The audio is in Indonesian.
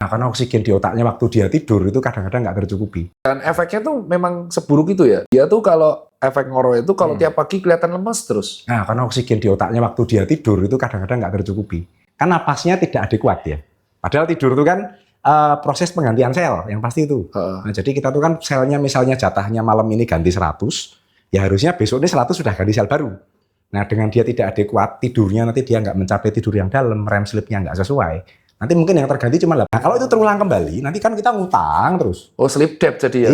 Nah, karena oksigen di otaknya waktu dia tidur itu kadang-kadang nggak tercukupi. Dan efeknya tuh memang seburuk itu ya. Dia tuh kalau efek ngoro itu kalau tiap pagi kelihatan lemas terus. Nah, karena oksigen di otaknya waktu dia tidur itu kadang-kadang nggak tercukupi. Kan napasnya tidak adekuat ya. Padahal tidur itu kan proses penggantian sel yang pasti itu. Nah, jadi kita tuh kan selnya misalnya jatahnya malam ini ganti 100, ya harusnya besok ini 100 sudah ganti sel baru. Nah, dengan dia tidak adekuat, tidurnya nanti dia nggak mencapai tidur yang dalam, REM sleep-nya nggak sesuai. Nanti mungkin yang terganti cuma 8. Nah, kalau itu terulang kembali, nanti kan kita ngutang terus. Oh, sleep debt jadi ya.